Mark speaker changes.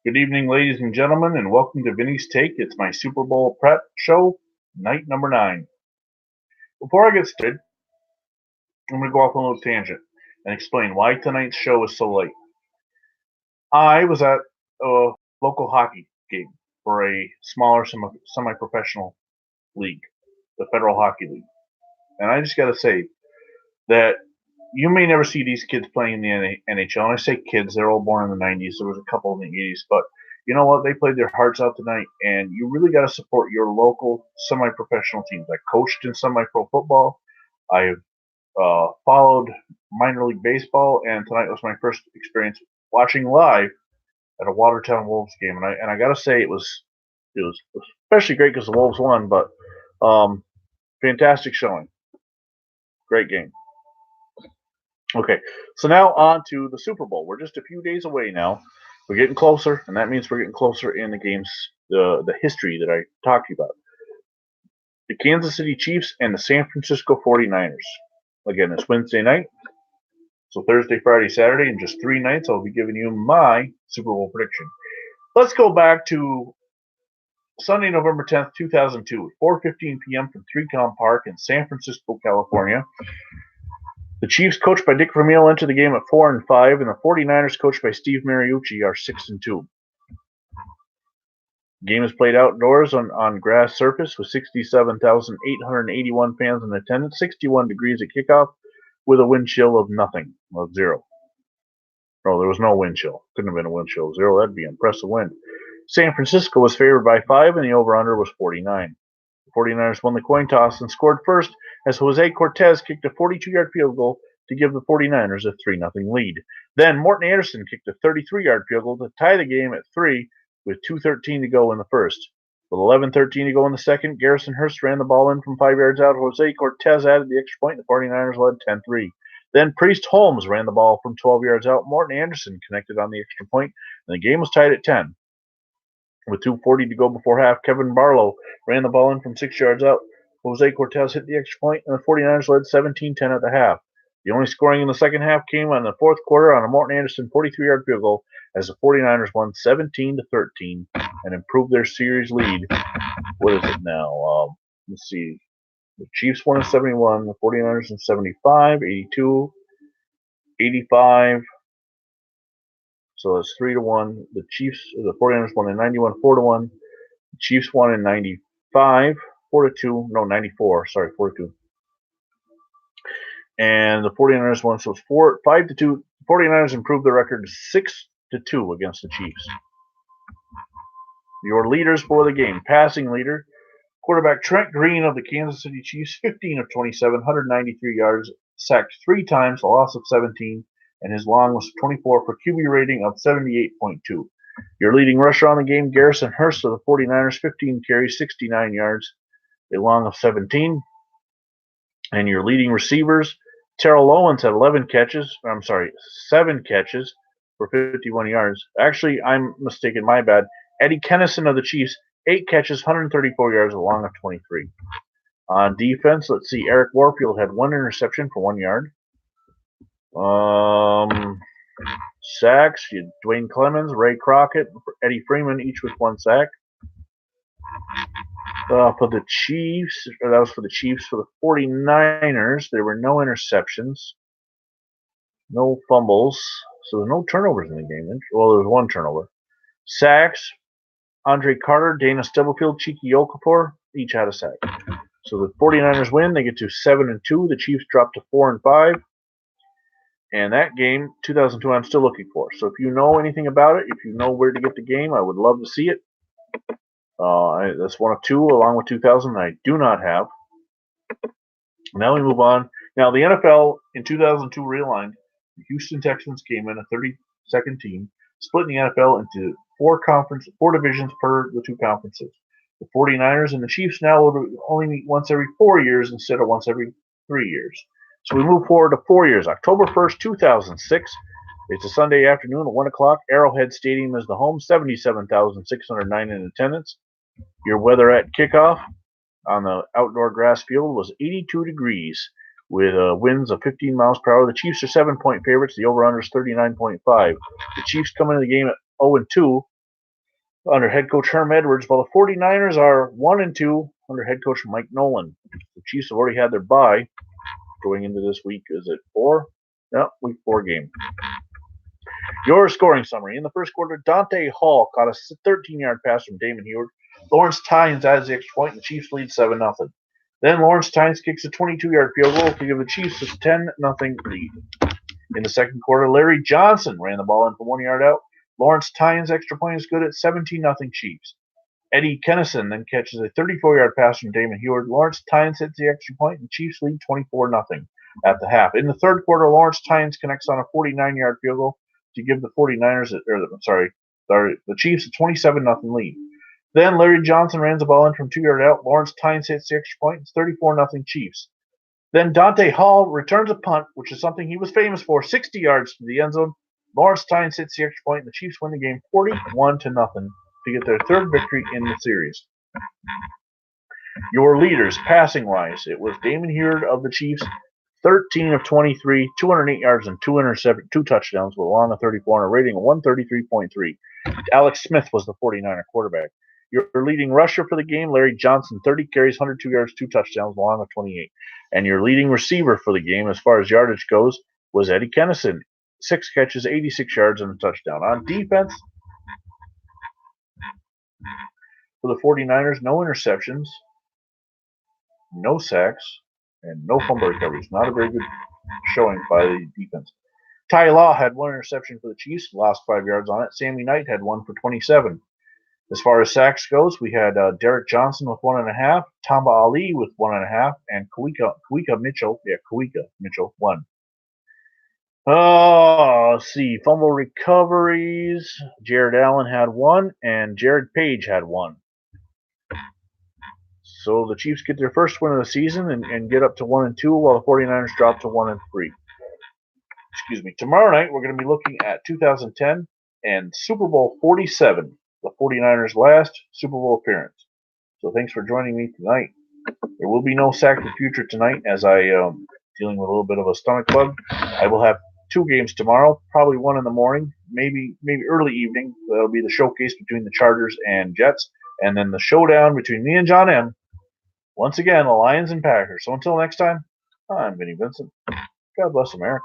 Speaker 1: Good evening, ladies and gentlemen, and welcome to Vinny's Take. It's my Super Bowl prep show, night number 9. Before I get started, I'm going to go off on a little tangent and explain why tonight's show is so late. I was at a local hockey game for a smaller semi-professional league, the Federal Hockey League. And I just got to say that you may never see these kids playing in the NHL. And I say kids, they're all born in the 90s. There was a couple in the 80s, but you know what? They played their hearts out tonight, and you really got to support your local semi-professional teams. I coached in semi-pro football. I've followed minor league baseball, and tonight was my first experience watching live at a Watertown Wolves game. And I got to say it was especially great because the Wolves won, but fantastic showing. Great game. Okay, so now on to the Super Bowl. We're just a few days away now. We're getting closer, and that means we're getting closer in the games, the history that I talked to you about. The Kansas City Chiefs and the San Francisco 49ers. Again, it's Wednesday night, so Thursday, Friday, Saturday, in just 3 nights, I'll be giving you my Super Bowl prediction. Let's go back to Sunday, November 10th, 2002, 4:15 p.m. from 3Com Park in San Francisco, California. The Chiefs, coached by Dick Vermeil, enter the game at 4-5, and the 49ers, coached by Steve Mariucci, are 6-2. The game is played outdoors on grass surface with 67,881 fans in attendance, 61 degrees at kickoff, with a wind chill of 0. No, there was no wind chill. Couldn't have been a wind chill of 0. That'd be impressive wind. San Francisco was favored by 5, and the over-under was 49. The 49ers won the coin toss and scored first as Jose Cortez kicked a 42-yard field goal to give the 49ers a 3-0 lead. Then Morton Anderson kicked a 33-yard field goal to tie the game at 3 with 2:13 to go in the first. With 11:13 to go in the second, Garrison Hurst ran the ball in from 5 yards out. Jose Cortez added the extra point, and the 49ers led 10-3. Then Priest Holmes ran the ball from 12 yards out. Morton Anderson connected on the extra point, and the game was tied at 10. With 2:40 to go before half, Kevin Barlow ran the ball in from 6 yards out. Jose Cortez hit the extra point, and the 49ers led 17-10 at the half. The only scoring in the second half came in the fourth quarter on a Morton Anderson 43-yard field goal as the 49ers won 17-13 and improved their series lead. What is it now? Let's see. The Chiefs won in 71, the 49ers in 75, 82, 85. So that's 3-1. The 49ers won in 91, 4-1. The Chiefs won in 95, 4-2. No, 94. Sorry, 4-2. And the 49ers won, so it's 5-2. The 49ers improved their record to 6-2 against the Chiefs. Your leaders for the game. Passing leader, quarterback Trent Green of the Kansas City Chiefs, 15 of 27, 193 yards, sacked 3 times, a loss of 17, and his long was 24 for QB rating of 78.2. Your leading rusher on the game, Garrison Hurst of the 49ers, 15 carries, 69 yards, a long of 17. And your leading receivers, Terrell Owens had 7 catches for 51 yards. Actually, I'm mistaken, my bad. Eddie Kennison of the Chiefs, 8 catches, 134 yards, a long of 23. On defense, let's see, Eric Warfield had 1 interception for 1 yard. Sacks, you had Dwayne Clemens, Ray Crockett, Eddie Freeman, each with 1 sack. For the Chiefs, that was for the Chiefs. For the 49ers, there were no interceptions, no fumbles, so there's no turnovers in the game. Well, there was 1 turnover. Sacks, Andre Carter, Dana Stubblefield, Chiki Okafor, each had a sack. So the 49ers win. They get to 7-2. The Chiefs drop to 4-5. And that game, 2002, I'm still looking for. So if you know anything about it, if you know where to get the game, I would love to see it. That's one of 2, along with 2000, I do not have. Now we move on. Now the NFL in 2002 realigned. The Houston Texans came in a 32nd team, splitting the NFL into 4 divisions per the 2 conferences. The 49ers and the Chiefs now only meet once every 4 years instead of once every 3 years. So we move forward to 4 years. October 1st, 2006. It's a Sunday afternoon at 1 o'clock. Arrowhead Stadium is the home. 77,609 in attendance. Your weather at kickoff on the outdoor grass field was 82 degrees with winds of 15 miles per hour. The Chiefs are 7-point favorites. The over-under is 39.5. The Chiefs come into the game at 0-2 under head coach Herm Edwards, while the 49ers are 1-2 under head coach Mike Nolan. The Chiefs have already had their bye going into this week. Is it 4? No, week 4 game. Your scoring summary. In the first quarter, Dante Hall caught a 13-yard pass from Damon Heward. Lawrence Tynes adds the extra point, and the Chiefs lead 7-0. Then Lawrence Tynes kicks a 22-yard field goal to give the Chiefs a 10-0 lead. In the second quarter, Larry Johnson ran the ball in for 1 yard out. Lawrence Tynes' extra point is good at 17-0 Chiefs. Eddie Kennison then catches a 34-yard pass from Damon Heward. Lawrence Tynes hits the extra point, and the Chiefs lead 24-0 at the half. In the third quarter, Lawrence Tynes connects on a 49-yard field goal to give the the Chiefs a 27-0 lead. Then Larry Johnson ran the ball in from 2 yards out. Lawrence Tynes hits the extra point. It's 34-0 Chiefs. Then Dante Hall returns a punt, which is something he was famous for, 60 yards to the end zone. Lawrence Tynes hits the extra point, and the Chiefs win the game 41-0 to get their third victory in the series. Your leaders, passing-wise, it was Damon Heward of the Chiefs, 13 of 23, 208 yards and 2 touchdowns with a long of 34 and a rating of 133.3. Alex Smith was the 49er quarterback. Your leading rusher for the game, Larry Johnson, 30 carries, 102 yards, 2 touchdowns, long of 28. And your leading receiver for the game, as far as yardage goes, was Eddie Kennison, 6 catches, 86 yards, and a touchdown. On defense, for the 49ers, no interceptions, no sacks, and no fumble recoveries. Not a very good showing by the defense. Ty Law had 1 interception for the Chiefs, lost 5 yards on it. Sammy Knight had 1 for 27. As far as sacks goes, we had Derek Johnson with 1.5, Tamba Ali with 1.5, and Kawika Mitchell 1. Let's see. Fumble recoveries. Jared Allen had 1, and Jared Page had 1. So the Chiefs get their first win of the season and get up to 1-2, while the 49ers drop to 1-3. Excuse me. Tomorrow night, we're going to be looking at 2010 and Super Bowl 47, the 49ers' last Super Bowl appearance. So thanks for joining me tonight. There will be no Sack the Future tonight, as I am dealing with a little bit of a stomach bug. I will have 2 games tomorrow, probably 1 in the morning, maybe early evening. That'll be the showcase between the Chargers and Jets, and then the showdown between me and John M. Once again, the Lions and Packers. So until next time, I'm Vinny Vincent. God bless America.